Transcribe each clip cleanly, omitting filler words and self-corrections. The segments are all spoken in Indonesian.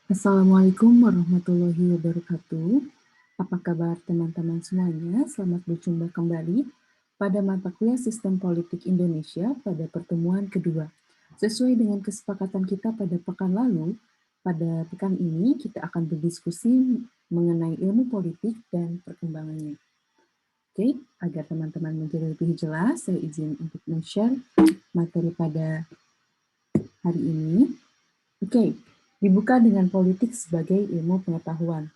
Assalamualaikum warahmatullahi wabarakatuh. Apa kabar teman-teman semuanya? Selamat berjumpa kembali pada mata kuliah Sistem Politik Indonesia pada pertemuan kedua. Sesuai dengan kesepakatan kita pada pekan lalu, pada pekan ini kita akan berdiskusi mengenai ilmu politik dan perkembangannya. Oke, agar teman-teman menjadi lebih jelas, saya izin untuk men-share materi pada hari ini. Oke, dibuka dengan politik sebagai ilmu pengetahuan.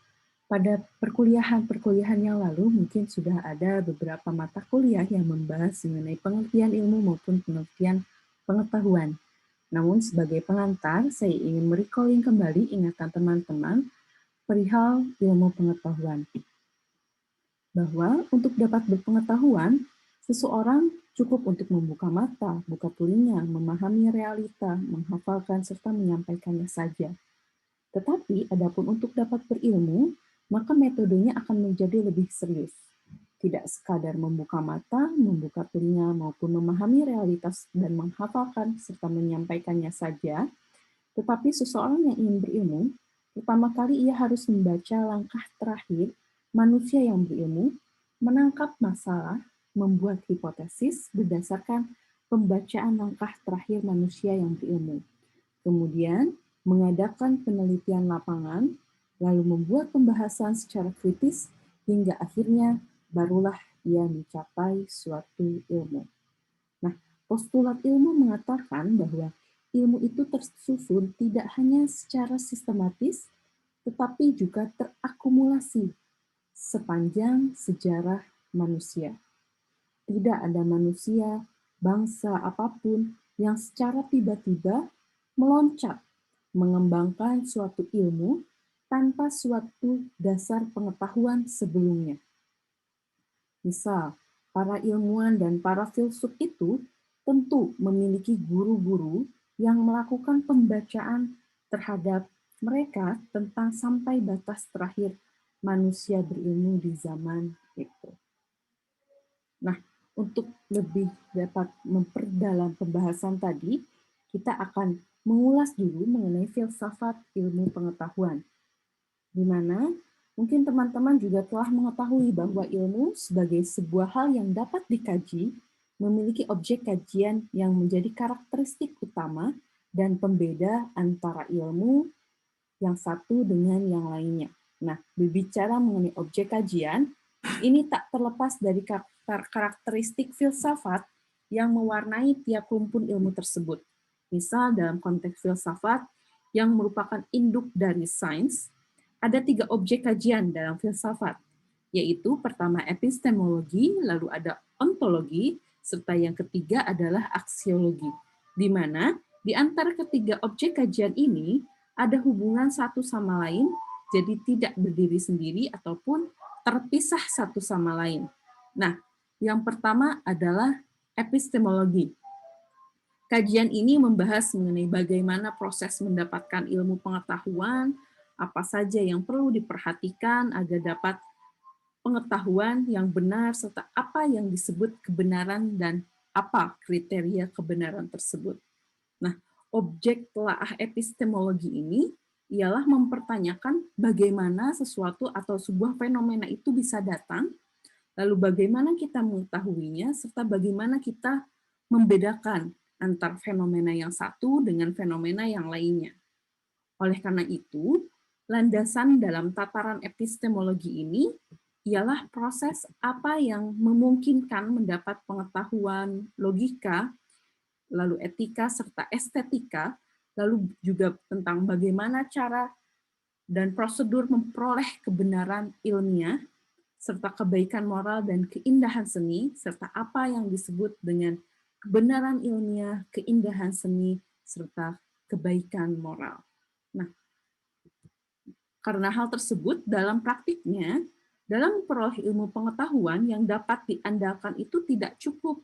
Pada perkuliahan yang lalu mungkin sudah ada beberapa mata kuliah yang membahas mengenai pengertian ilmu maupun pengertian pengetahuan. Namun sebagai pengantar, saya ingin merecalling kembali ingatan teman-teman perihal ilmu pengetahuan. Bahwa untuk dapat berpengetahuan, seseorang cukup untuk membuka mata, buka telinga, memahami realita, menghafalkan serta menyampaikannya saja. Tetapi adapun untuk dapat berilmu, maka metodenya akan menjadi lebih serius. Tidak sekadar membuka mata, membuka telinga, maupun memahami realitas dan menghafalkan serta menyampaikannya saja, tetapi seseorang yang ingin berilmu, pertama kali ia harus membaca langkah terakhir manusia yang berilmu, menangkap masalah, membuat hipotesis berdasarkan pembacaan langkah terakhir manusia yang berilmu. Kemudian, mengadakan penelitian lapangan, lalu membuat pembahasan secara kritis, hingga akhirnya barulah ia mencapai suatu ilmu. Nah, postulat ilmu mengatakan bahwa ilmu itu tersusun tidak hanya secara sistematis, tetapi juga terakumulasi sepanjang sejarah manusia. Tidak ada manusia, bangsa apapun yang secara tiba-tiba meloncat, mengembangkan suatu ilmu tanpa suatu dasar pengetahuan sebelumnya. Misal, para ilmuwan dan para filsuf itu tentu memiliki guru-guru yang melakukan pembacaan terhadap mereka tentang sampai batas terakhir manusia berilmu di zaman itu. Nah, untuk lebih dapat memperdalam pembahasan tadi, kita akan mengulas dulu mengenai filsafat ilmu pengetahuan, di mana mungkin teman-teman juga telah mengetahui bahwa ilmu sebagai sebuah hal yang dapat dikaji, memiliki objek kajian yang menjadi karakteristik utama dan pembeda antara ilmu yang satu dengan yang lainnya. Nah, berbicara mengenai objek kajian, ini tak terlepas dari karakteristik filsafat yang mewarnai tiap rumpun ilmu tersebut. Misal dalam konteks filsafat yang merupakan induk dari sains, ada 3 objek kajian dalam filsafat, yaitu pertama epistemologi, lalu ada ontologi, serta yang ketiga adalah aksiologi, di mana di antara ketiga objek kajian ini ada hubungan satu sama lain, jadi tidak berdiri sendiri ataupun terpisah satu sama lain. Nah, yang pertama adalah epistemologi. Kajian ini membahas mengenai bagaimana proses mendapatkan ilmu pengetahuan, apa saja yang perlu diperhatikan agar dapat pengetahuan yang benar, serta apa yang disebut kebenaran dan apa kriteria kebenaran tersebut. Nah, objek telaah epistemologi ini ialah mempertanyakan bagaimana sesuatu atau sebuah fenomena itu bisa datang, lalu bagaimana kita mengetahuinya, serta bagaimana kita membedakan antar fenomena yang satu dengan fenomena yang lainnya. Oleh karena itu, landasan dalam tataran epistemologi ini ialah proses apa yang memungkinkan mendapat pengetahuan logika, lalu etika, serta estetika, lalu juga tentang bagaimana cara dan prosedur memperoleh kebenaran ilmiah, serta kebaikan moral dan keindahan seni, serta apa yang disebut dengan kebenaran ilmiah, keindahan seni, serta kebaikan moral. Nah, karena hal tersebut dalam praktiknya, dalam memperoleh ilmu pengetahuan yang dapat diandalkan itu tidak cukup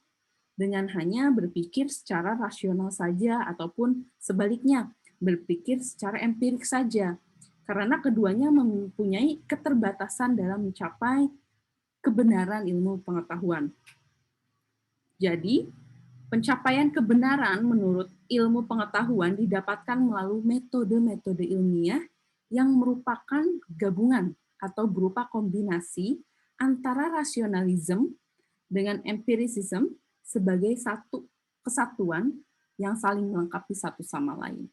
dengan hanya berpikir secara rasional saja ataupun sebaliknya, berpikir secara empirik saja. Karena keduanya mempunyai keterbatasan dalam mencapai kebenaran ilmu pengetahuan. Jadi, pencapaian kebenaran menurut ilmu pengetahuan didapatkan melalui metode-metode ilmiah yang merupakan gabungan atau berupa kombinasi antara rasionalisme dengan empirisisme sebagai satu kesatuan yang saling melengkapi satu sama lain.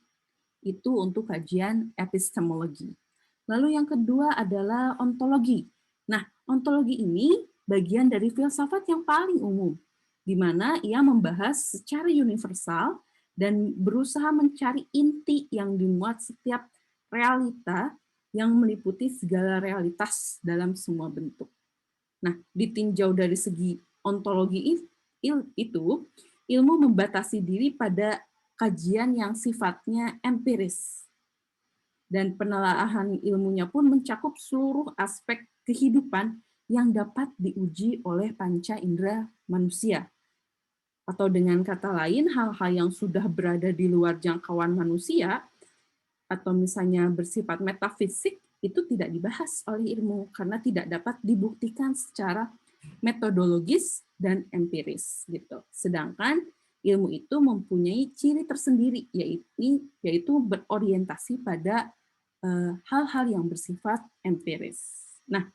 Itu untuk kajian epistemologi. Lalu yang kedua adalah ontologi. Nah, ontologi ini bagian dari filsafat yang paling umum, di mana ia membahas secara universal dan berusaha mencari inti yang dimuat setiap realita yang meliputi segala realitas dalam semua bentuk. Nah, ditinjau dari segi ontologi itu, ilmu membatasi diri pada kajian yang sifatnya empiris. Dan penelaahan ilmunya pun mencakup seluruh aspek kehidupan yang dapat diuji oleh panca indera manusia. Atau dengan kata lain, hal-hal yang sudah berada di luar jangkauan manusia, atau misalnya bersifat metafisik, itu tidak dibahas oleh ilmu karena tidak dapat dibuktikan secara metodologis dan empiris gitu. Sedangkan ilmu itu mempunyai ciri tersendiri, yaitu berorientasi pada hal-hal yang bersifat empiris. Nah,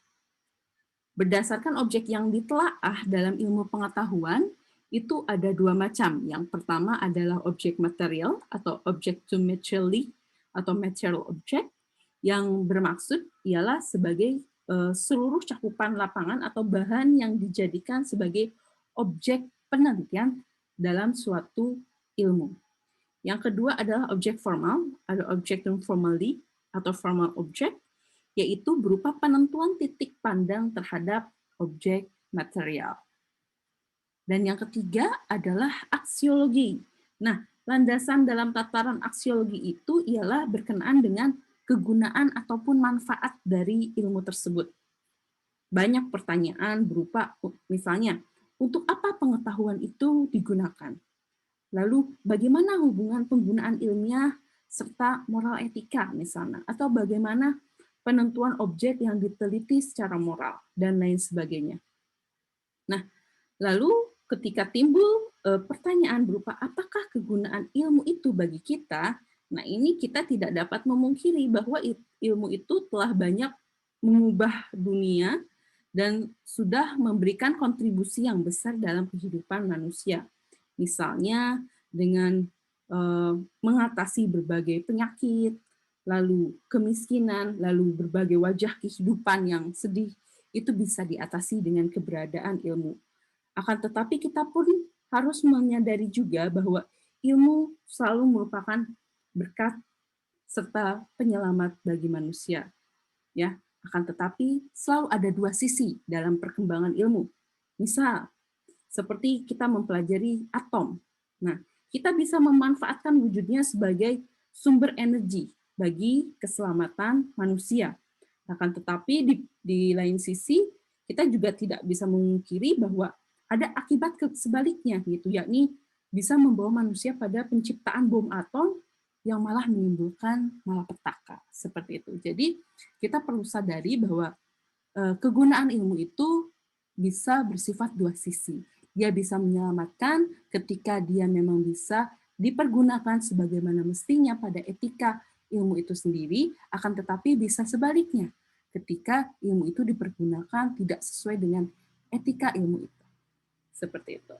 berdasarkan objek yang ditelaah dalam ilmu pengetahuan, itu ada dua macam. Yang pertama adalah objek material atau object to materially atau material object, yang bermaksud ialah sebagai seluruh cakupan lapangan atau bahan yang dijadikan sebagai objek penelitian dalam suatu ilmu. Yang kedua adalah objek formal, ada objectum formali atau formal object, yaitu berupa penentuan titik pandang terhadap objek material. Dan yang ketiga adalah aksiologi. Nah, landasan dalam tataran aksiologi itu ialah berkenaan dengan kegunaan ataupun manfaat dari ilmu tersebut. Banyak pertanyaan berupa, misalnya, untuk apa pengetahuan itu digunakan? Lalu, bagaimana hubungan penggunaan ilmiah serta moral etika, misalnya? Atau bagaimana penentuan objek yang diteliti secara moral, dan lain sebagainya. Nah, lalu ketika timbul pertanyaan berupa apakah kegunaan ilmu itu bagi kita, nah ini kita tidak dapat memungkiri bahwa ilmu itu telah banyak mengubah dunia dan sudah memberikan kontribusi yang besar dalam kehidupan manusia. Misalnya dengan mengatasi berbagai penyakit, lalu kemiskinan, lalu berbagai wajah kehidupan yang sedih, itu bisa diatasi dengan keberadaan ilmu. Akan tetapi kita pun harus menyadari juga bahwa ilmu selalu merupakan berkat serta penyelamat bagi manusia. Ya, akan tetapi selalu ada dua sisi dalam perkembangan ilmu. Misal, seperti kita mempelajari atom. Nah, kita bisa memanfaatkan wujudnya sebagai sumber energi bagi keselamatan manusia. Akan tetapi di lain sisi, kita juga tidak bisa memungkiri bahwa ada akibat sebaliknya, gitu, yakni bisa membawa manusia pada penciptaan bom atom yang malah menimbulkan malapetaka, seperti itu. Jadi, kita perlu sadari bahwa kegunaan ilmu itu bisa bersifat dua sisi. Dia bisa menyelamatkan ketika dia memang bisa dipergunakan sebagaimana mestinya pada etika ilmu itu sendiri, akan tetapi bisa sebaliknya ketika ilmu itu dipergunakan tidak sesuai dengan etika ilmu itu. Seperti itu.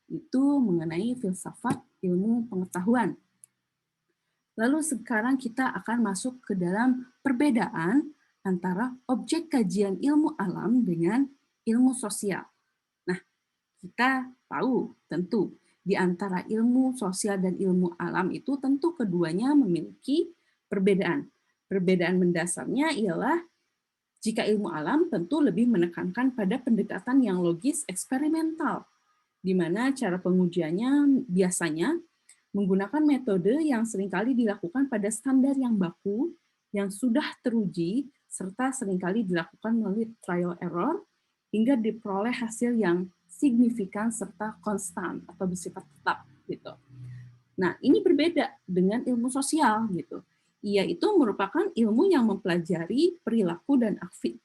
Itu mengenai filsafat ilmu pengetahuan. Lalu sekarang kita akan masuk ke dalam perbedaan antara objek kajian ilmu alam dengan ilmu sosial. Nah, kita tahu tentu di antara ilmu sosial dan ilmu alam itu tentu keduanya memiliki perbedaan. Perbedaan mendasarnya ialah jika ilmu alam tentu lebih menekankan pada pendekatan yang logis eksperimental, di mana cara pengujiannya biasanya menggunakan metode yang seringkali dilakukan pada standar yang baku, yang sudah teruji, serta seringkali dilakukan melalui trial error, hingga diperoleh hasil yang signifikan serta konstan atau bersifat tetap gitu. Nah, ini berbeda dengan ilmu sosial gitu. Ia itu merupakan ilmu yang mempelajari perilaku dan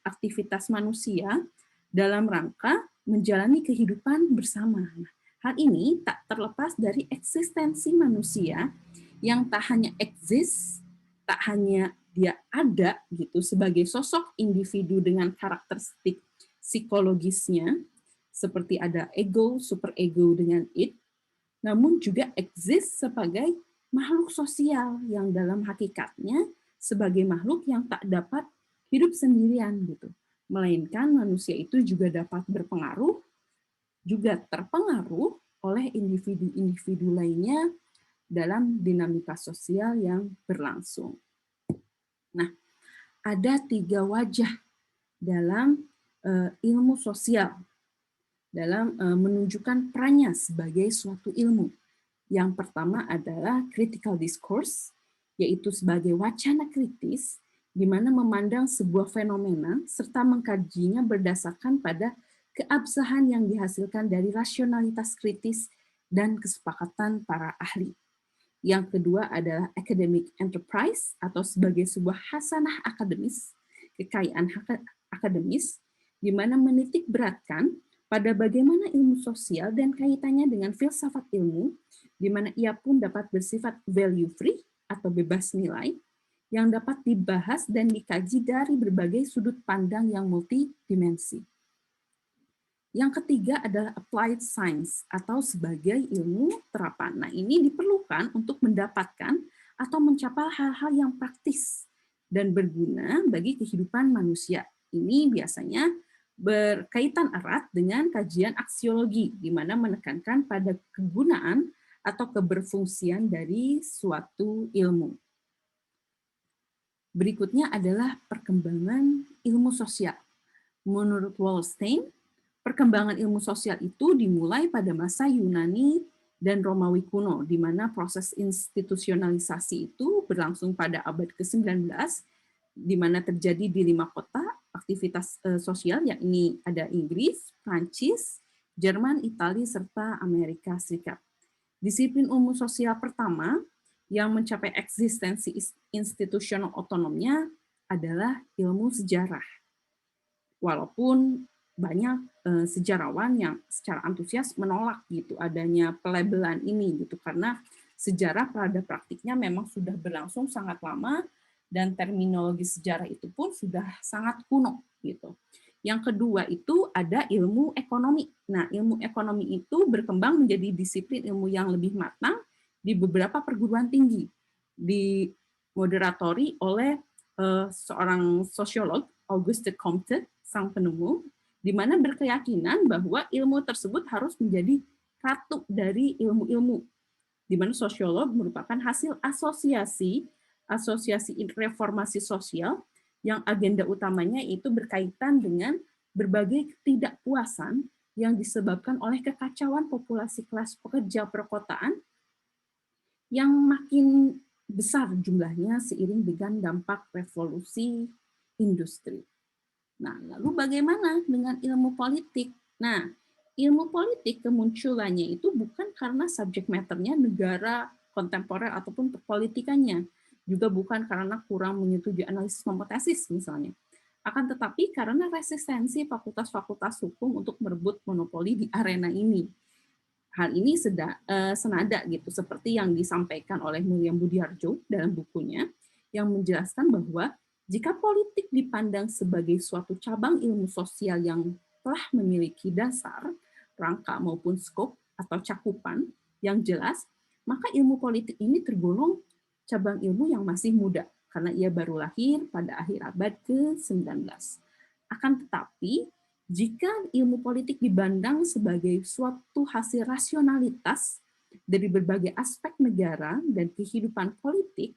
aktivitas manusia dalam rangka menjalani kehidupan bersama. Nah, hal ini tak terlepas dari eksistensi manusia yang tak hanya eksis, tak hanya dia ada gitu sebagai sosok individu dengan karakteristik psikologisnya, seperti ada ego, superego dengan id, namun juga eksis sebagai makhluk sosial yang dalam hakikatnya sebagai makhluk yang tak dapat hidup sendirian gitu. Melainkan manusia itu juga dapat berpengaruh, juga terpengaruh oleh individu-individu lainnya dalam dinamika sosial yang berlangsung. Nah, ada 3 wajah dalam ilmu sosial dalam menunjukkan perannya sebagai suatu ilmu. Yang pertama adalah critical discourse, yaitu sebagai wacana kritis, di mana memandang sebuah fenomena serta mengkajinya berdasarkan pada keabsahan yang dihasilkan dari rasionalitas kritis dan kesepakatan para ahli. Yang kedua adalah academic enterprise atau sebagai sebuah hasanah akademis, kekayaan akademis, di mana menitik beratkan pada bagaimana ilmu sosial dan kaitannya dengan filsafat ilmu, di mana ia pun dapat bersifat value free atau bebas nilai, yang dapat dibahas dan dikaji dari berbagai sudut pandang yang multidimensi. Yang ketiga adalah applied science atau sebagai ilmu terapan. Nah, ini diperlukan untuk mendapatkan atau mencapai hal-hal yang praktis dan berguna bagi kehidupan manusia. Ini biasanya berkaitan erat dengan kajian aksiologi, di mana menekankan pada kegunaan atau keberfungsian dari suatu ilmu. Berikutnya adalah perkembangan ilmu sosial. Menurut Wallerstein, perkembangan ilmu sosial itu dimulai pada masa Yunani dan Romawi kuno, di mana proses institusionalisasi itu berlangsung pada abad ke-19, di mana terjadi di 5 kota aktivitas sosial, yakni ada Inggris, Prancis, Jerman, Italia, serta Amerika Serikat. Disiplin ilmu sosial pertama yang mencapai eksistensi institusional otonomnya adalah ilmu sejarah. Walaupun banyak sejarawan yang secara antusias menolak gitu adanya pelabelan ini gitu, karena sejarah pada praktiknya memang sudah berlangsung sangat lama dan terminologi sejarah itu pun sudah sangat kuno gitu. Yang kedua itu ada ilmu ekonomi. Nah, ilmu ekonomi itu berkembang menjadi disiplin ilmu yang lebih matang di beberapa perguruan tinggi, dimoderatori oleh seorang sosiolog, Auguste Comte, sang penemu, di mana berkeyakinan bahwa ilmu tersebut harus menjadi ratu dari ilmu-ilmu, di mana sosiolog merupakan hasil asosiasi reformasi sosial yang agenda utamanya itu berkaitan dengan berbagai ketidakpuasan yang disebabkan oleh kekacauan populasi kelas pekerja perkotaan yang makin besar jumlahnya seiring dengan dampak revolusi industri. Nah, lalu bagaimana dengan ilmu politik? Nah, ilmu politik kemunculannya itu bukan karena subject matter-nya negara kontemporer ataupun perpolitikannya, juga bukan karena kurang menyetujui analisis kompetensis misalnya. Akan tetapi karena resistensi fakultas-fakultas hukum untuk merebut monopoli di arena ini. Hal ini senada gitu seperti yang disampaikan oleh Miriam Budiarjo dalam bukunya yang menjelaskan bahwa jika politik dipandang sebagai suatu cabang ilmu sosial yang telah memiliki dasar, rangka maupun skop atau cakupan yang jelas, maka ilmu politik ini tergolong cabang ilmu yang masih muda karena ia baru lahir pada akhir abad ke-19. Akan tetapi, jika ilmu politik dipandang sebagai suatu hasil rasionalitas dari berbagai aspek negara dan kehidupan politik,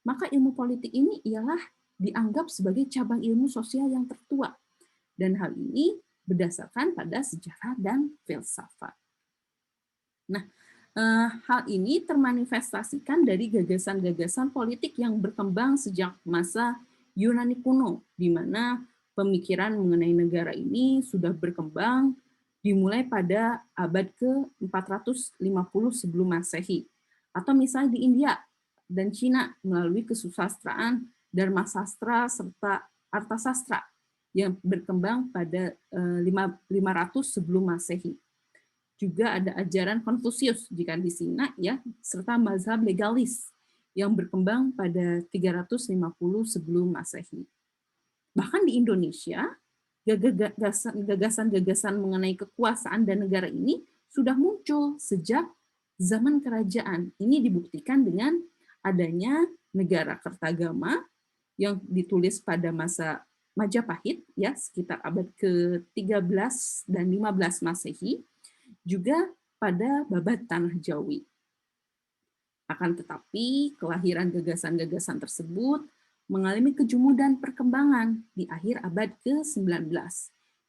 maka ilmu politik ini ialah dianggap sebagai cabang ilmu sosial yang tertua. Dan hal ini berdasarkan pada sejarah dan filsafat. Nah, hal ini termanifestasikan dari gagasan-gagasan politik yang berkembang sejak masa Yunani kuno, di mana pemikiran mengenai negara ini sudah berkembang dimulai pada abad ke-450 sebelum Masehi. Atau misalnya di India dan Cina melalui kesusastraan Dharma Sastra serta Arthasastra yang berkembang pada 500 sebelum Masehi. Juga ada ajaran Konfusius jika di Cina ya, serta mazhab legalis yang berkembang pada 350 sebelum Masehi. Bahkan di Indonesia, gagasan-gagasan mengenai kekuasaan dan negara ini sudah muncul sejak zaman kerajaan. Ini dibuktikan dengan adanya negara Kertagama yang ditulis pada masa Majapahit, ya sekitar abad ke-13 dan 15 Masehi, juga pada babat Tanah Jawi. Akan tetapi, kelahiran gagasan-gagasan tersebut mengalami kejumudan perkembangan di akhir abad ke-19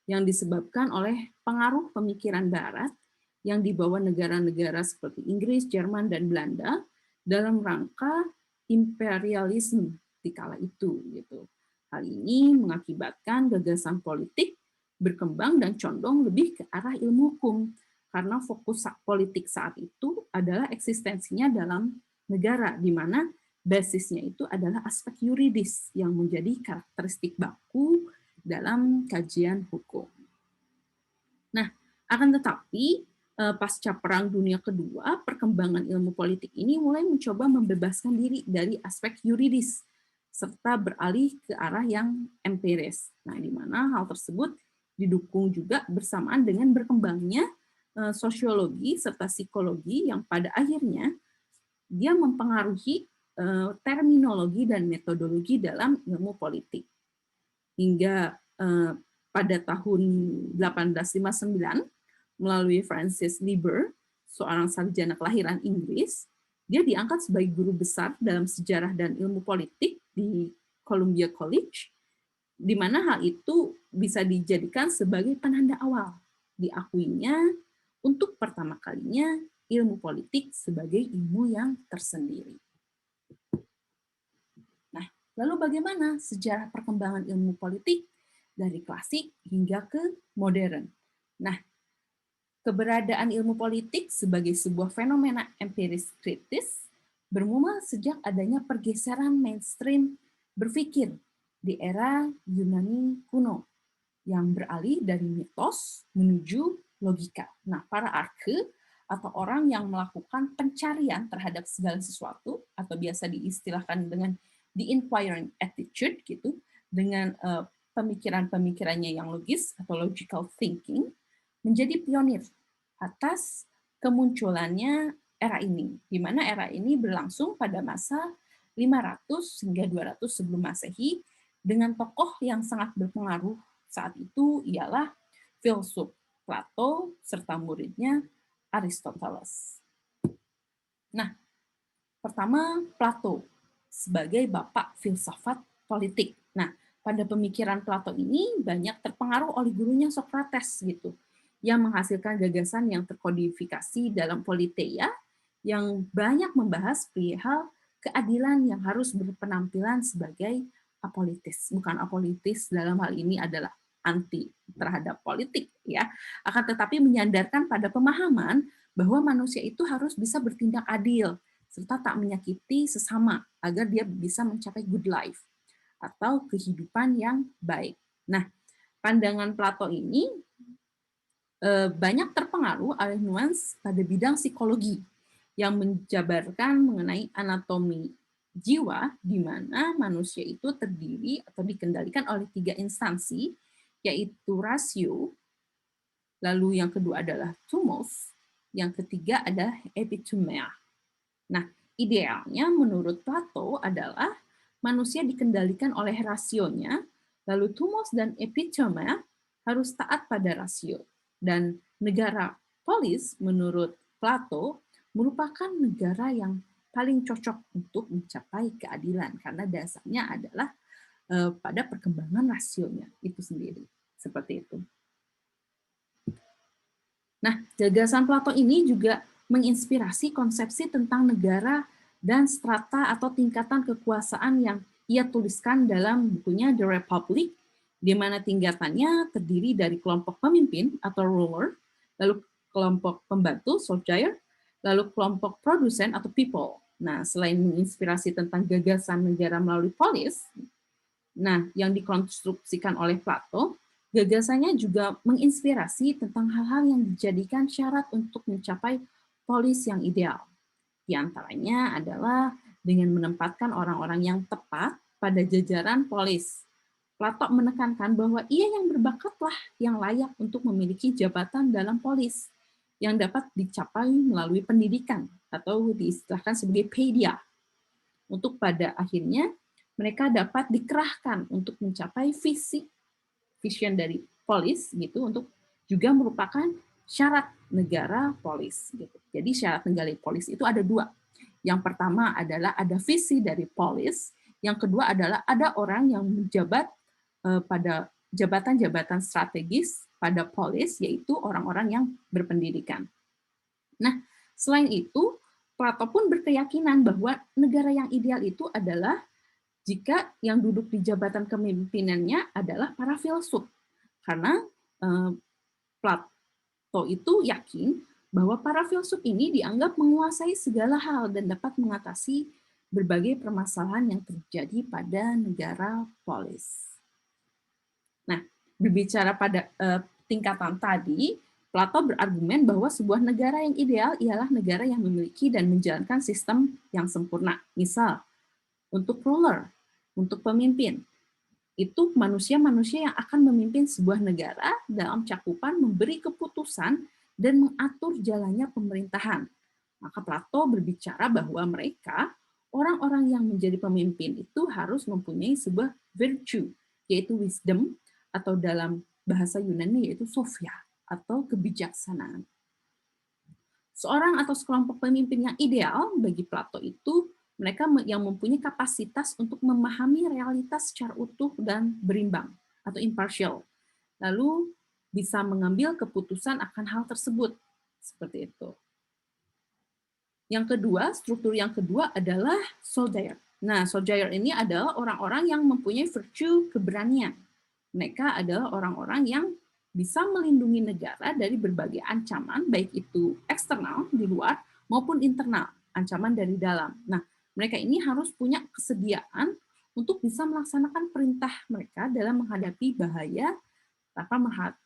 yang disebabkan oleh pengaruh pemikiran barat yang dibawa negara-negara seperti Inggris, Jerman, dan Belanda dalam rangka imperialisme di kala itu gitu. Hal ini mengakibatkan gagasan politik berkembang dan condong lebih ke arah ilmu hukum karena fokus politik saat itu adalah eksistensinya dalam negara di mana basisnya itu adalah aspek yuridis yang menjadi karakteristik baku dalam kajian hukum. Nah, akan tetapi pasca Perang Dunia Kedua, perkembangan ilmu politik ini mulai mencoba membebaskan diri dari aspek yuridis serta beralih ke arah yang empiris. Nah, di mana hal tersebut didukung juga bersamaan dengan berkembangnya sosiologi serta psikologi yang pada akhirnya dia mempengaruhi terminologi dan metodologi dalam ilmu politik. Hingga pada tahun 1859, melalui Francis Lieber, seorang sarjana kelahiran Inggris, dia diangkat sebagai guru besar dalam sejarah dan ilmu politik di Columbia College, di mana hal itu bisa dijadikan sebagai penanda awal diakuinya untuk pertama kalinya ilmu politik sebagai ilmu yang tersendiri. Nah, lalu bagaimana sejarah perkembangan ilmu politik dari klasik hingga ke modern? Nah, keberadaan ilmu politik sebagai sebuah fenomena empiris kritis bermula sejak adanya pergeseran mainstream berpikir di era Yunani kuno yang beralih dari mitos menuju logika. Nah, para arke atau orang yang melakukan pencarian terhadap segala sesuatu atau biasa diistilahkan dengan the inquiring attitude gitu, dengan pemikiran-pemikirannya yang logis atau logical thinking, menjadi pionir atas kemunculannya era ini, di mana era ini berlangsung pada masa 500 hingga 200 sebelum Masehi dengan tokoh yang sangat berpengaruh saat itu ialah filsuf Plato serta muridnya Aristoteles. Nah, pertama Plato sebagai bapak filsafat politik. Nah, pada pemikiran Plato ini banyak terpengaruh oleh gurunya Socrates gitu, yang menghasilkan gagasan yang terkodifikasi dalam Politeia yang banyak membahas perihal keadilan yang harus berpenampilan sebagai apolitis. Bukan apolitis dalam hal ini adalah anti terhadap politik ya, akan tetapi menyandarkan pada pemahaman bahwa manusia itu harus bisa bertindak adil serta tak menyakiti sesama agar dia bisa mencapai good life atau kehidupan yang baik. Nah, pandangan Plato ini banyak terpengaruh oleh nuans pada bidang psikologi yang menjabarkan mengenai anatomi jiwa di mana manusia itu terdiri atau dikendalikan oleh 3 instansi, yaitu rasio, lalu yang kedua adalah thumos, yang ketiga adalah epithumia. Nah, idealnya menurut Plato adalah manusia dikendalikan oleh rasionya, lalu thumos dan epithumia harus taat pada rasio. Dan negara polis menurut Plato merupakan negara yang paling cocok untuk mencapai keadilan karena dasarnya adalah pada perkembangan rasionya itu sendiri. Seperti itu. Nah, gagasan Plato ini juga menginspirasi konsepsi tentang negara dan strata atau tingkatan kekuasaan yang ia tuliskan dalam bukunya The Republic, di mana tingkatannya terdiri dari kelompok pemimpin atau ruler, lalu kelompok pembantu, soldier, lalu kelompok produsen atau people. Nah, selain menginspirasi tentang gagasan negara melalui polis, nah, yang dikonstruksikan oleh Plato, gagasannya juga menginspirasi tentang hal-hal yang dijadikan syarat untuk mencapai polis yang ideal. Di antaranya adalah dengan menempatkan orang-orang yang tepat pada jajaran polis. Plato menekankan bahwa ia yang berbakatlah yang layak untuk memiliki jabatan dalam polis yang dapat dicapai melalui pendidikan atau diistilahkan sebagai paideia. Untuk pada akhirnya mereka dapat dikerahkan untuk mencapai vision dari polis gitu, untuk juga merupakan syarat negara polis gitu. Jadi syarat negara polis itu ada dua. Yang pertama adalah ada visi dari polis, yang kedua adalah ada orang yang menjabat pada jabatan-jabatan strategis pada polis, yaitu orang-orang yang berpendidikan. Nah, selain itu, Plato pun berkeyakinan bahwa negara yang ideal itu adalah jika yang duduk di jabatan kepemimpinannya adalah para filsuf. Karena Plato itu yakin bahwa para filsuf ini dianggap menguasai segala hal dan dapat mengatasi berbagai permasalahan yang terjadi pada negara polis. Nah, berbicara pada tingkatan tadi, Plato berargumen bahwa sebuah negara yang ideal ialah negara yang memiliki dan menjalankan sistem yang sempurna. Misal, untuk ruler, untuk pemimpin, itu manusia-manusia yang akan memimpin sebuah negara dalam cakupan memberi keputusan dan mengatur jalannya pemerintahan. Maka Plato berbicara bahwa mereka, orang-orang yang menjadi pemimpin itu harus mempunyai sebuah virtue, yaitu wisdom, atau dalam bahasa Yunani yaitu sophia, atau kebijaksanaan. Seorang atau sekelompok pemimpin yang ideal bagi Plato itu mereka yang mempunyai kapasitas untuk memahami realitas secara utuh dan berimbang atau impartial. Lalu bisa mengambil keputusan akan hal tersebut. Seperti itu. Yang kedua, struktur yang kedua adalah soldier. Nah, soldier ini adalah orang-orang yang mempunyai virtue keberanian. Mereka adalah orang-orang yang bisa melindungi negara dari berbagai ancaman, baik itu eksternal di luar maupun internal, ancaman dari dalam. Nah, mereka ini harus punya kesediaan untuk bisa melaksanakan perintah mereka dalam menghadapi bahaya tanpa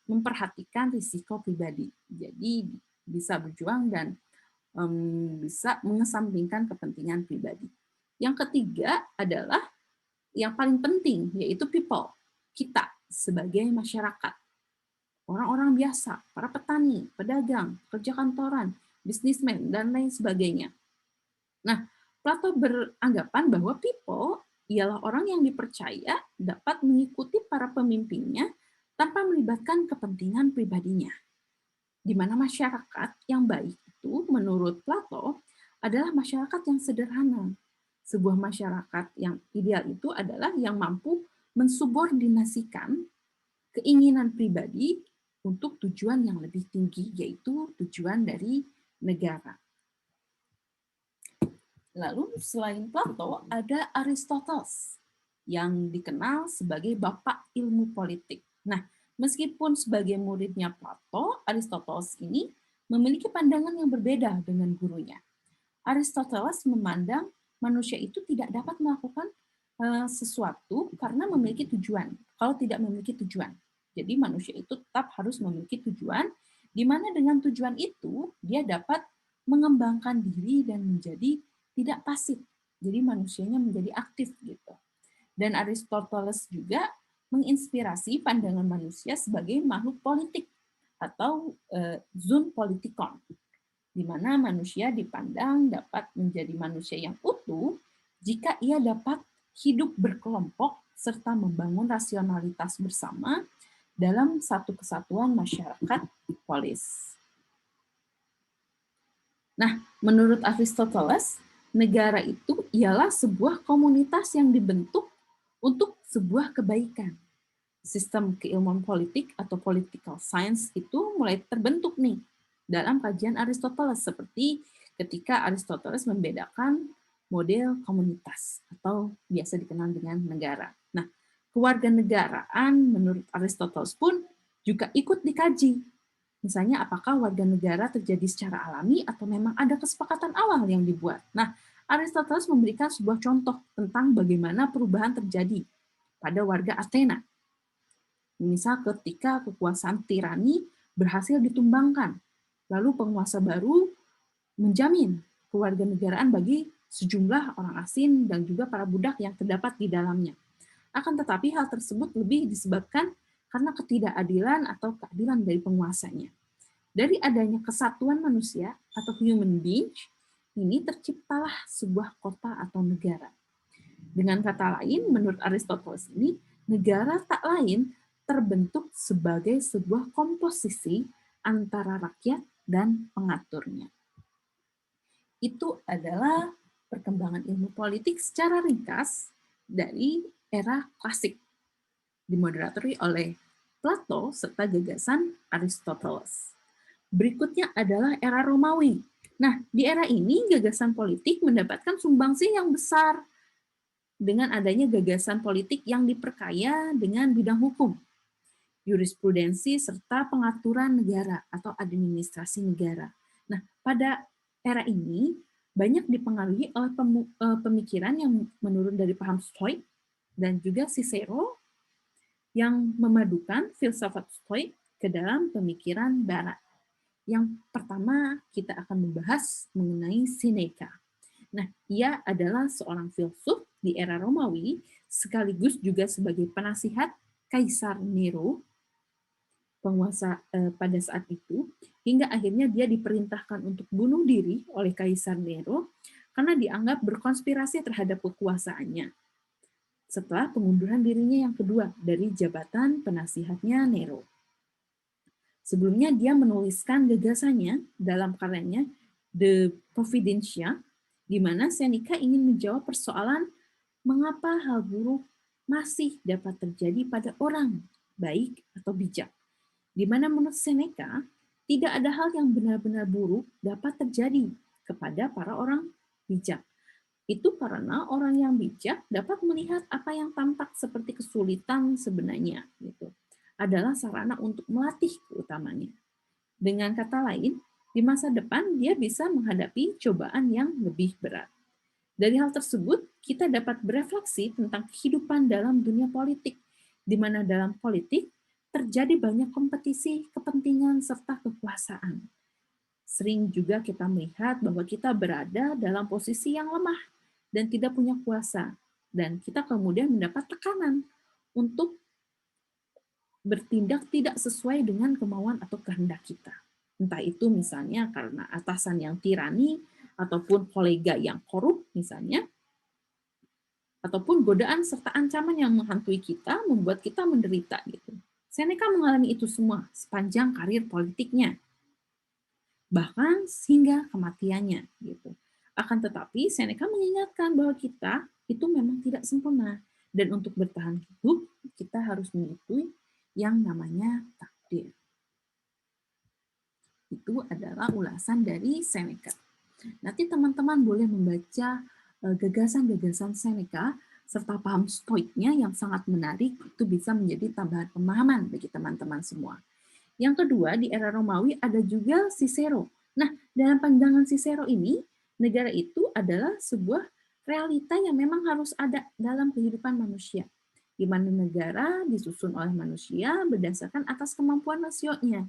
memperhatikan risiko pribadi. Jadi bisa berjuang dan bisa mengesampingkan kepentingan pribadi. Yang ketiga adalah yang paling penting, yaitu people, kita sebagai masyarakat. Orang-orang biasa, para petani, pedagang, pekerja kantoran, bisnismen, dan lain sebagainya. Nah, Plato beranggapan bahwa people ialah orang yang dipercaya dapat mengikuti para pemimpinnya tanpa melibatkan kepentingan pribadinya. Di mana masyarakat yang baik itu, menurut Plato, adalah masyarakat yang sederhana. Sebuah masyarakat yang ideal itu adalah yang mampu mensubordinasikan keinginan pribadi untuk tujuan yang lebih tinggi, yaitu tujuan dari negara. Lalu selain Plato, ada Aristoteles yang dikenal sebagai bapak ilmu politik. Nah, meskipun sebagai muridnya Plato, Aristoteles ini memiliki pandangan yang berbeda dengan gurunya. Aristoteles memandang manusia itu tidak dapat melakukan sesuatu karena memiliki tujuan, kalau tidak memiliki tujuan. Jadi manusia itu tetap harus memiliki tujuan, di mana dengan tujuan itu dia dapat mengembangkan diri dan menjadi tidak pasif. Jadi manusianya menjadi aktif gitu. Dan Aristoteles juga menginspirasi pandangan manusia sebagai makhluk politik atau zoon politikon, di mana manusia dipandang dapat menjadi manusia yang utuh jika ia dapat hidup berkelompok serta membangun rasionalitas bersama dalam satu kesatuan masyarakat polis. Nah, menurut Aristoteles, negara itu ialah sebuah komunitas yang dibentuk untuk sebuah kebaikan. Sistem keilmuan politik atau political science itu mulai terbentuk nih dalam kajian Aristoteles, seperti ketika Aristoteles membedakan model komunitas atau biasa dikenal dengan negara. Nah, kewarganegaraan menurut Aristoteles pun juga ikut dikaji. Misalnya apakah warga negara terjadi secara alami atau memang ada kesepakatan awal yang dibuat. Nah, Aristoteles memberikan sebuah contoh tentang bagaimana perubahan terjadi pada warga Athena. Misal ketika kekuasaan tirani berhasil ditumbangkan, lalu penguasa baru menjamin kewarganegaraan bagi sejumlah orang asing dan juga para budak yang terdapat di dalamnya. Akan tetapi hal tersebut lebih disebabkan karena ketidakadilan atau keadilan dari penguasanya. Dari adanya kesatuan manusia atau human being, ini terciptalah sebuah kota atau negara. Dengan kata lain, menurut Aristoteles ini, negara tak lain terbentuk sebagai sebuah komposisi antara rakyat dan pengaturnya. Itu adalah perkembangan ilmu politik secara ringkas dari era klasik, dimoderatori oleh Plato serta gagasan Aristoteles. Berikutnya adalah era Romawi. Nah, di era ini gagasan politik mendapatkan sumbangsi yang besar dengan adanya gagasan politik yang diperkaya dengan bidang hukum, jurisprudensi, serta pengaturan negara atau administrasi negara. Nah, pada era ini banyak dipengaruhi oleh pemikiran yang menurun dari paham Stoik dan juga Cicero yang memadukan filsafat Stoik ke dalam pemikiran Barat. Yang pertama kita akan membahas mengenai Seneca. Nah, ia adalah seorang filsuf di era Romawi, sekaligus juga sebagai penasihat Kaisar Nero, penguasa pada saat itu, hingga akhirnya dia diperintahkan untuk bunuh diri oleh Kaisar Nero karena dianggap berkonspirasi terhadap kekuasaannya. Setelah pengunduran dirinya yang kedua dari jabatan penasihatnya Nero. Sebelumnya dia menuliskan gagasannya dalam karyanya The Providentia, di mana Seneca ingin menjawab persoalan mengapa hal buruk masih dapat terjadi pada orang baik atau bijak. Di mana menurut Seneca, tidak ada hal yang benar-benar buruk dapat terjadi kepada para orang bijak. Itu karena orang yang bijak dapat melihat apa yang tampak seperti kesulitan sebenarnya, gitu, adalah sarana untuk melatih keutamanya. Dengan kata lain, di masa depan dia bisa menghadapi cobaan yang lebih berat. Dari hal tersebut, kita dapat berefleksi tentang kehidupan dalam dunia politik, di mana dalam politik terjadi banyak kompetisi, kepentingan, serta kekuasaan. Sering juga kita melihat bahwa kita berada dalam posisi yang lemah dan tidak punya kuasa, dan kita kemudian mendapat tekanan untuk bertindak tidak sesuai dengan kemauan atau kehendak kita. Entah itu misalnya karena atasan yang tirani, ataupun kolega yang korup misalnya, ataupun godaan serta ancaman yang menghantui kita membuat kita menderita gitu. Seneca mengalami itu semua sepanjang karir politiknya, bahkan hingga kematiannya gitu. Akan tetapi Seneca mengingatkan bahwa kita itu memang tidak sempurna, dan untuk bertahan hidup kita harus mengikuti yang namanya takdir. Itu adalah ulasan dari Seneca. Nanti teman-teman boleh membaca gagasan-gagasan Seneca serta paham stoiknya yang sangat menarik, itu bisa menjadi tambahan pemahaman bagi teman-teman semua. Yang kedua, di era Romawi ada juga Cicero. Nah, dalam pandangan Cicero ini, negara itu adalah sebuah realita yang memang harus ada dalam kehidupan manusia, di mana negara disusun oleh manusia berdasarkan atas kemampuan rasionya,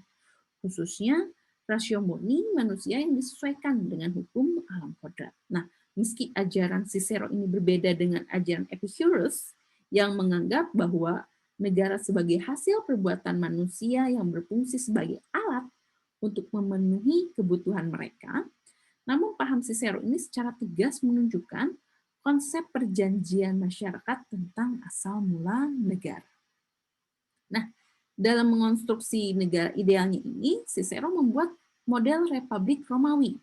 khususnya rasio murni manusia yang disesuaikan dengan hukum alam kodrat. Nah, meski ajaran Cicero ini berbeda dengan ajaran Epicurus yang menganggap bahwa negara sebagai hasil perbuatan manusia yang berfungsi sebagai alat untuk memenuhi kebutuhan mereka, namun paham Cicero ini secara tegas menunjukkan konsep perjanjian masyarakat tentang asal mula negara. Nah, dalam mengonstruksi negara idealnya ini, Cicero membuat model Republik Romawi,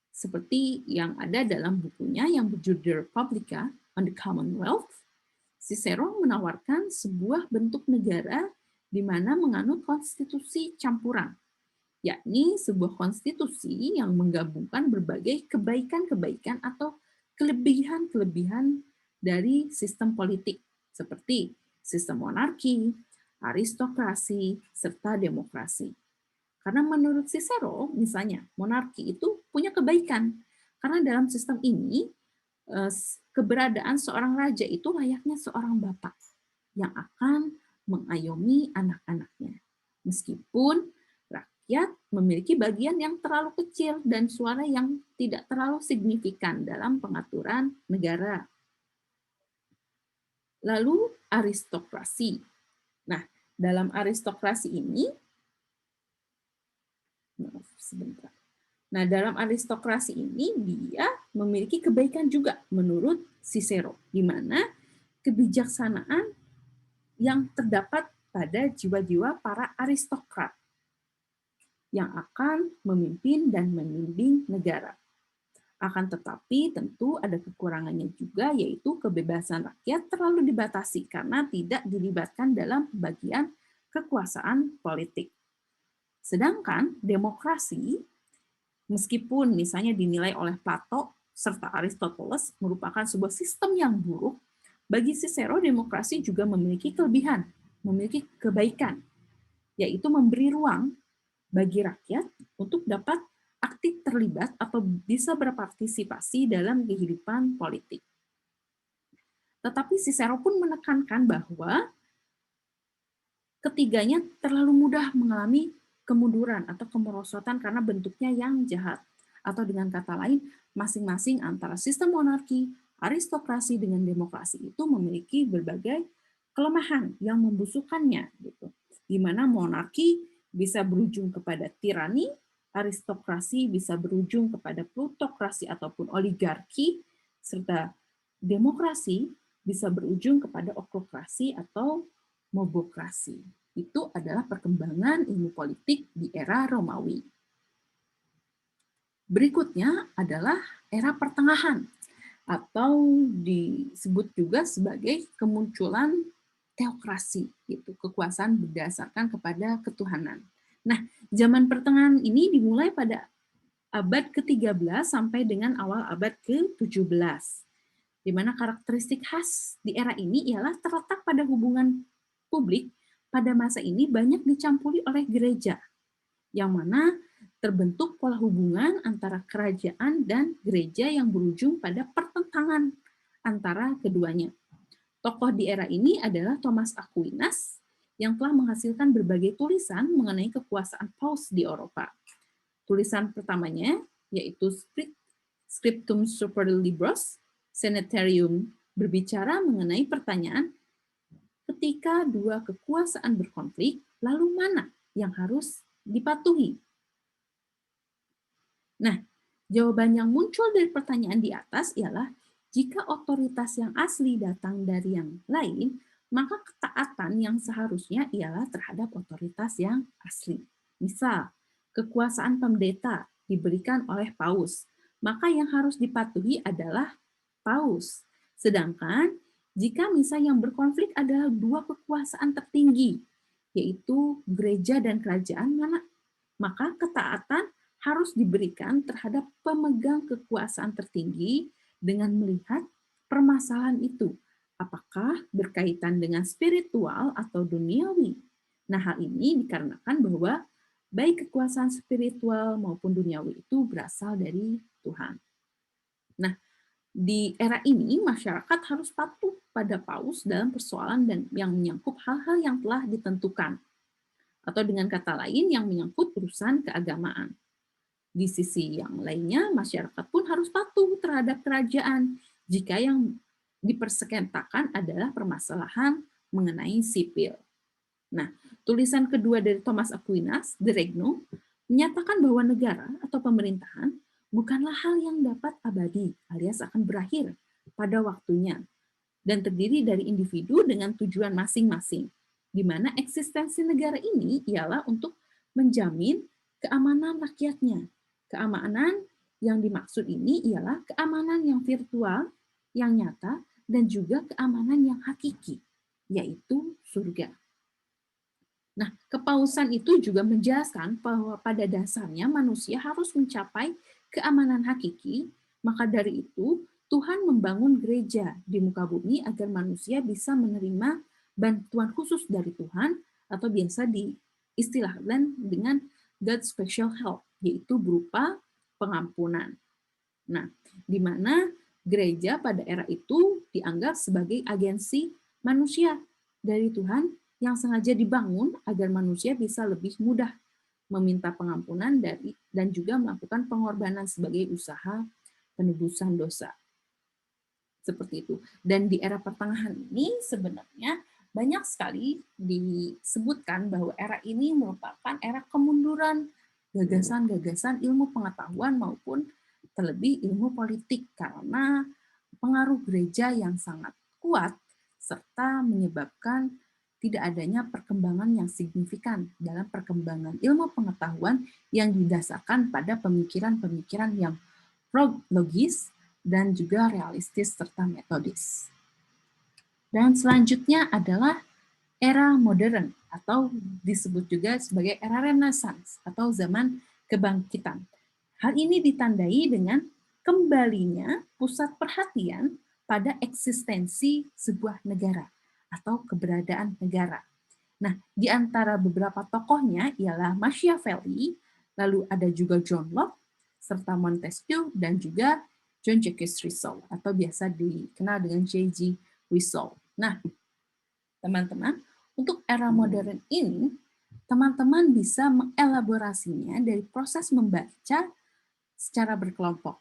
seperti yang ada dalam bukunya yang berjudul Republica on the Commonwealth. Cicero menawarkan sebuah bentuk negara di mana menganut konstitusi campuran, yakni sebuah konstitusi yang menggabungkan berbagai kebaikan-kebaikan atau kelebihan-kelebihan dari sistem politik, seperti sistem monarki, aristokrasi, serta demokrasi. Karena menurut Cicero, misalnya, monarki itu punya kebaikan. Karena dalam sistem ini, keberadaan seorang raja itu layaknya seorang bapak yang akan mengayomi anak-anaknya. Meskipun rakyat memiliki bagian yang terlalu kecil dan suara yang tidak terlalu signifikan dalam pengaturan negara. Lalu aristokrasi. Nah, dalam aristokrasi ini, maaf sebentar. Nah, dalam aristokrasi ini dia memiliki kebaikan juga menurut Cicero, di mana kebijaksanaan yang terdapat pada jiwa-jiwa para aristokrat yang akan memimpin dan membimbing negara. Akan tetapi tentu ada kekurangannya juga, yaitu kebebasan rakyat terlalu dibatasi karena tidak dilibatkan dalam bagian kekuasaan politik. Sedangkan demokrasi, meskipun misalnya dinilai oleh Plato serta Aristoteles merupakan sebuah sistem yang buruk, bagi Cicero demokrasi juga memiliki kelebihan, memiliki kebaikan, yaitu memberi ruang bagi rakyat untuk dapat aktif terlibat atau bisa berpartisipasi dalam kehidupan politik. Tetapi Cicero pun menekankan bahwa ketiganya terlalu mudah mengalami kemunduran atau kemerosotan karena bentuknya yang jahat. Atau dengan kata lain, masing-masing antara sistem monarki, aristokrasi, dengan demokrasi itu memiliki berbagai kelemahan yang membusukkannya. Gitu. Di mana monarki bisa berujung kepada tirani, aristokrasi bisa berujung kepada plutokrasi ataupun oligarki, serta demokrasi bisa berujung kepada oktokrasi atau mobokrasi. Itu adalah perkembangan ilmu politik di era Romawi. Berikutnya adalah era pertengahan, atau disebut juga sebagai kemunculan teokrasi, gitu, kekuasaan berdasarkan kepada ketuhanan. Nah, zaman pertengahan ini dimulai pada abad ke-13 sampai dengan awal abad ke-17. Di mana karakteristik khas di era ini ialah terletak pada hubungan publik pada masa ini banyak dicampuri oleh gereja, yang mana terbentuk pola hubungan antara kerajaan dan gereja yang berujung pada pertentangan antara keduanya. Tokoh di era ini adalah Thomas Aquinas yang telah menghasilkan berbagai tulisan mengenai kekuasaan Paus di Eropa. Tulisan pertamanya yaitu Scriptum Super Libros Senatarium berbicara mengenai pertanyaan ketika dua kekuasaan berkonflik, lalu mana yang harus dipatuhi? Nah, jawaban yang muncul dari pertanyaan di atas ialah jika otoritas yang asli datang dari yang lain, maka ketaatan yang seharusnya ialah terhadap otoritas yang asli. Misal, kekuasaan pendeta diberikan oleh paus, maka yang harus dipatuhi adalah paus. Sedangkan jika misalnya yang berkonflik adalah dua kekuasaan tertinggi, yaitu gereja dan kerajaan, maka ketaatan harus diberikan terhadap pemegang kekuasaan tertinggi dengan melihat permasalahan itu. Apakah berkaitan dengan spiritual atau duniawi? Nah, hal ini dikarenakan bahwa baik kekuasaan spiritual maupun duniawi itu berasal dari Tuhan. Nah, di era ini masyarakat harus patuh pada paus dalam persoalan dan yang menyangkut hal-hal yang telah ditentukan, atau dengan kata lain yang menyangkut urusan keagamaan. Di sisi yang lainnya, masyarakat pun harus patuh terhadap kerajaan jika yang dipersengketakan adalah permasalahan mengenai sipil. Nah, tulisan kedua dari Thomas Aquinas, De Regno, menyatakan bahwa negara atau pemerintahan bukanlah hal yang dapat abadi, alias akan berakhir pada waktunya, dan terdiri dari individu dengan tujuan masing-masing, di mana eksistensi negara ini ialah untuk menjamin keamanan rakyatnya. Keamanan yang dimaksud ini ialah keamanan yang virtual, yang nyata, dan juga keamanan yang hakiki, yaitu surga. Nah, kepausan itu juga menjelaskan bahwa pada dasarnya manusia harus mencapai keamanan hakiki, maka dari itu Tuhan membangun gereja di muka bumi agar manusia bisa menerima bantuan khusus dari Tuhan, atau biasa diistilahkan dengan God's special help, yaitu berupa pengampunan. Nah, di mana gereja pada era itu dianggap sebagai agensi manusia dari Tuhan yang sengaja dibangun agar manusia bisa lebih mudah meminta pengampunan dan juga melakukan pengorbanan sebagai usaha penebusan dosa. Seperti itu. Dan di era pertengahan ini sebenarnya banyak sekali disebutkan bahwa era ini merupakan era kemunduran gagasan-gagasan ilmu pengetahuan maupun terlebih ilmu politik karena pengaruh gereja yang sangat kuat serta menyebabkan tidak adanya perkembangan yang signifikan dalam perkembangan ilmu pengetahuan yang didasarkan pada pemikiran-pemikiran yang logis dan juga realistis serta metodis. Dan selanjutnya adalah era modern atau disebut juga sebagai era Renaissance atau zaman kebangkitan. Hal ini ditandai dengan kembalinya pusat perhatian pada eksistensi sebuah negara atau keberadaan negara. Nah, di antara beberapa tokohnya ialah Machiavelli, lalu ada juga John Locke, serta Montesquieu, dan juga John Jacques Rousseau, atau biasa dikenal dengan J.G. Rousseau. Nah, teman-teman, untuk era modern ini, teman-teman bisa mengelaborasinya dari proses membaca secara berkelompok.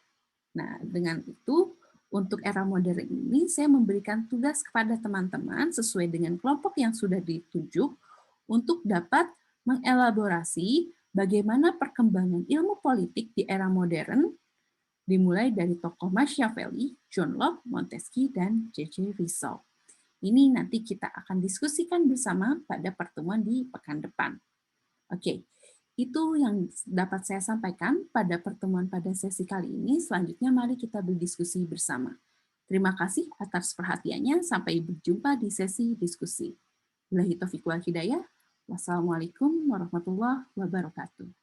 Nah, dengan itu, untuk era modern ini, saya memberikan tugas kepada teman-teman sesuai dengan kelompok yang sudah ditunjuk untuk dapat mengelaborasi bagaimana perkembangan ilmu politik di era modern, dimulai dari tokoh Machiavelli, John Locke, Montesquieu, dan J.J. Rousseau. Ini nanti kita akan diskusikan bersama pada pertemuan di pekan depan. Oke, itu yang dapat saya sampaikan pada pertemuan pada sesi kali ini. Selanjutnya mari kita berdiskusi bersama. Terima kasih atas perhatiannya. Sampai berjumpa di sesi diskusi. Billahi taufiq wal hidayah. Wassalamualaikum warahmatullahi wabarakatuh.